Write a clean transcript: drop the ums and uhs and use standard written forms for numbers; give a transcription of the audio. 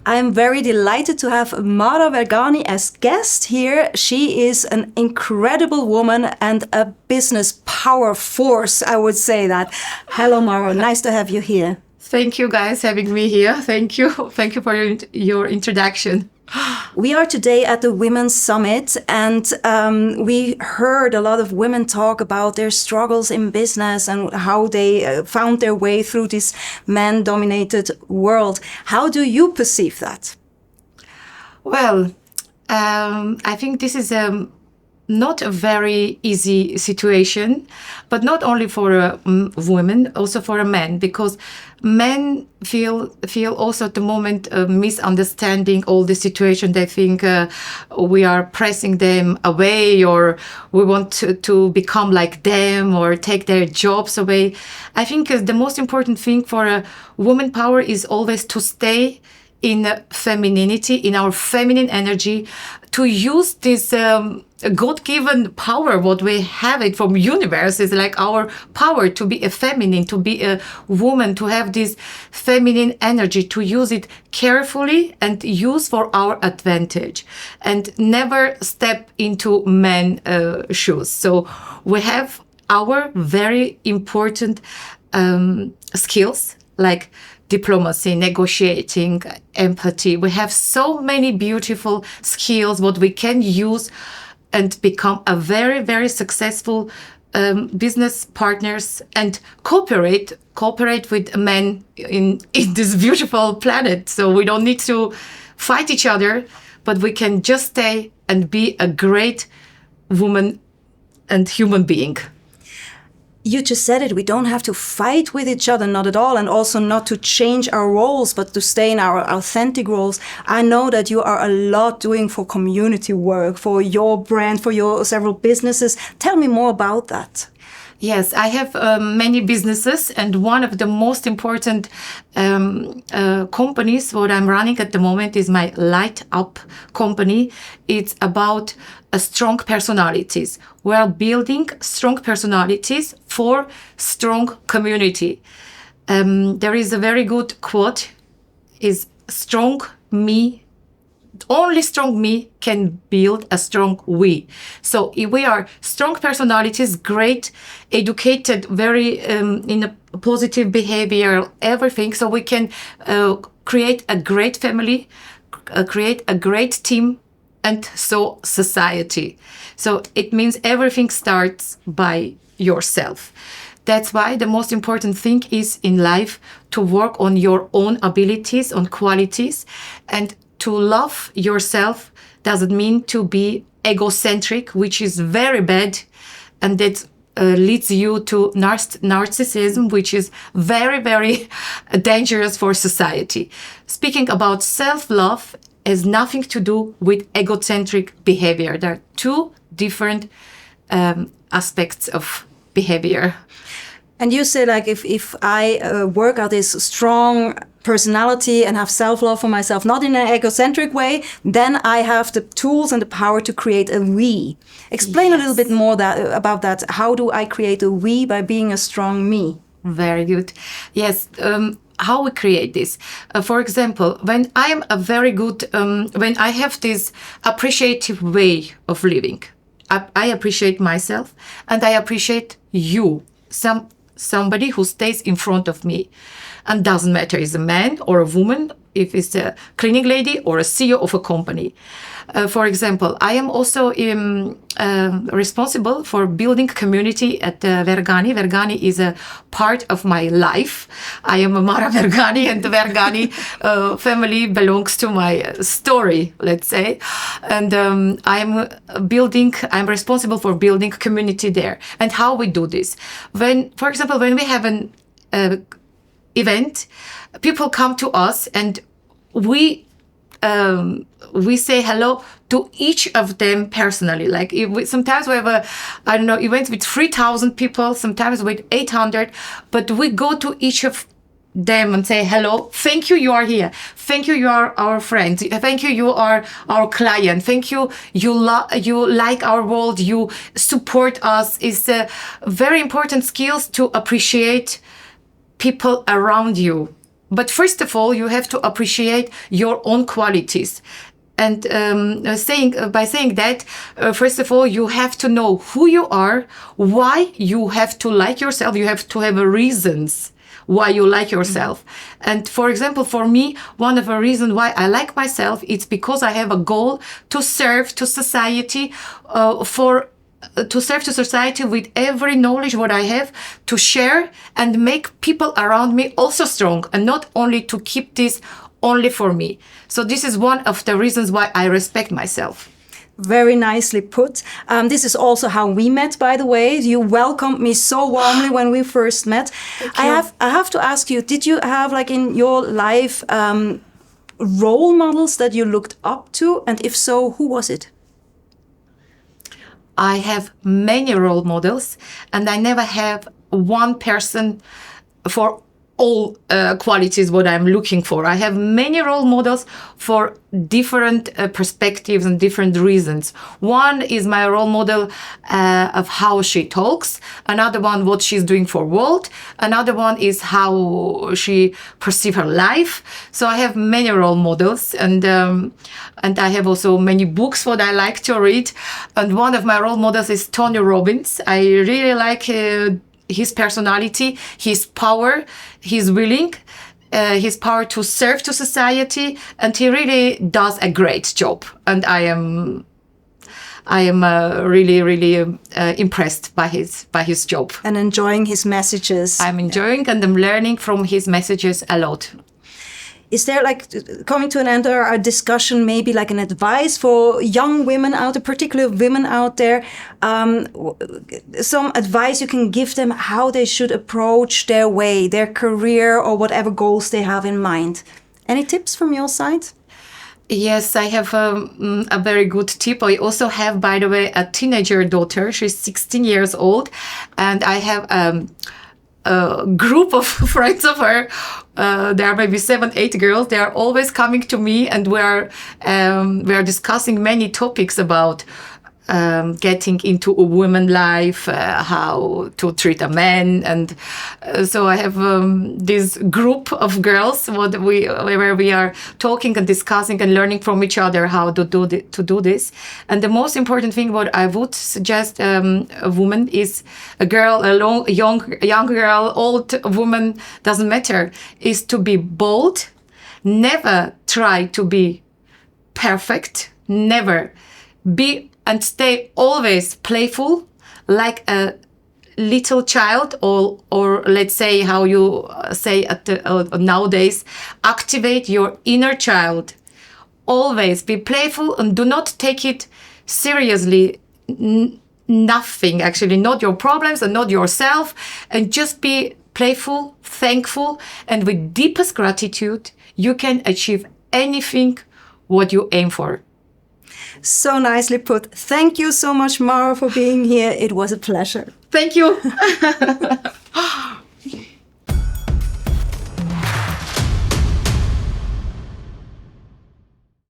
I'm very delighted to have Mara Vergani as guest here. She is an incredible woman and a business power force, I would say that. Hello, Mara. Nice to have you here. Thank you guys having me here. Thank you. Thank you for your introduction. We are today at the Women's Summit, and we heard a lot of women talk about their struggles in business and how they found their way through this man-dominated world. How do you perceive that? Well, I think this is not a very easy situation, but not only for women, also for a man, because men feel also at the moment misunderstanding all the situation. They think we are pressing them away, or we want to become like them or take their jobs away. I think the most important thing for a woman power is always to stay in femininity, in our feminine energy, to use this God-given power, what we have it from universe, is like our power to be a feminine, to be a woman, to have this feminine energy, to use it carefully and use for our advantage, and never step into men's shoes. So we have our very important skills like diplomacy, negotiating, empathy. We have so many beautiful skills what we can use and become a very, very successful business partners and cooperate with men in this beautiful planet. So we don't need to fight each other, but we can just stay and be a great woman and human being. You just said it, we don't have to fight with each other, not at all, and also not to change our roles, but to stay in our authentic roles. I know that you are a lot doing for community work, for your brand, for your several businesses. Tell me more about that. Yes, I have many businesses, and one of the most important companies what I'm running at the moment is my Light Up company. It's about strong personalities. We're building strong personalities for strong community. There is a very good quote, is strong me. Only strong me can build a strong we. So if we are strong personalities, great, educated, very in a positive behavior, everything. So we can create a great family, create a great team, and so society. So it means everything starts by yourself. That's why the most important thing is in life to work on your own abilities, on qualities, and to love yourself doesn't mean to be egocentric, which is very bad, and that leads you to narcissism, which is very, very dangerous for society. Speaking about self-love has nothing to do with egocentric behavior. There are two different aspects of behavior. And you say, like, if I work out this strong personality and have self-love for myself, not in an egocentric way, then I have the tools and the power to create a we. Explain a little bit more about that. How do I create a we by being a strong me? Very good. Yes. How we create this. For example, when I am a very good, when I have this appreciative way of living, I appreciate myself and I appreciate you, somebody who stays in front of me. And doesn't matter if it's a man or a woman, if it's a cleaning lady or a CEO of a company. For example, I am also responsible for building community at Vergani. Vergani is a part of my life. I am a Mara Vergani, and the Vergani family belongs to my story, let's say. And I'm responsible for building community there. And how we do this? For example, when we have an event, people come to us and we say hello to each of them personally. Like sometimes we have events with 3,000 people, sometimes with 800, but we go to each of them and say hello. Thank you, you are here. Thank you, you are our friend. Thank you, you are our client. Thank you, you like our world. You support us. It's very important skills to appreciate people around you But first of all, you have to appreciate your own qualities. And by saying that, first of all, you have to know who you are, why you have to like yourself. You have to have reasons why you like yourself. And for example, for me, one of the reasons why I like myself, it's because I have a goal to serve to society, to serve to society with every knowledge what I have, to share and make people around me also strong, and not only to keep this only for me. So this is one of the reasons why I respect myself. Very nicely put. This is also how we met, by the way. You welcomed me so warmly when we first met. I have to ask you, did you have, like, in your life role models that you looked up to? And if so, who was it? I have many role models, and I never have one person for all qualities what I'm looking for. I have many role models for different perspectives and different reasons. One is my role model of how she talks. Another one, what she's doing for world. Another one is how she perceives her life. So I have many role models, and I have also many books what I like to read. And one of my role models is Tony Robbins. I really like his personality, his power, his willing, his power to serve to society, and he really does a great job. And I am really impressed by his job. And enjoying his messages. I'm enjoying and I'm learning from his messages a lot. Is there, like, coming to an end of our discussion, maybe like an advice for young women out there, particularly women out there, some advice you can give them how they should approach their way, their career, or whatever goals they have in mind? Any tips from your side? Yes, I have a very good tip. I also have, by the way, a teenager daughter. She's 16 years old, and I have a group of friends of her. There are maybe 7-8 girls. They are always coming to me, and we are discussing many topics about getting into a woman life, how to treat a man, and so I have this group of girls where we are talking and discussing and learning from each other how to do this. And the most important thing what I would suggest a woman is a girl, young girl, old woman, doesn't matter, is to be bold. Never try to be perfect. Never be and stay always playful, like a little child, or let's say how you say nowadays, activate your inner child. Always be playful and do not take it seriously. Nothing, actually, not your problems and not yourself, and just be playful, thankful, and with deepest gratitude, you can achieve anything what you aim for. So nicely put. Thank you so much, Mara, for being here. It was a pleasure. Thank you.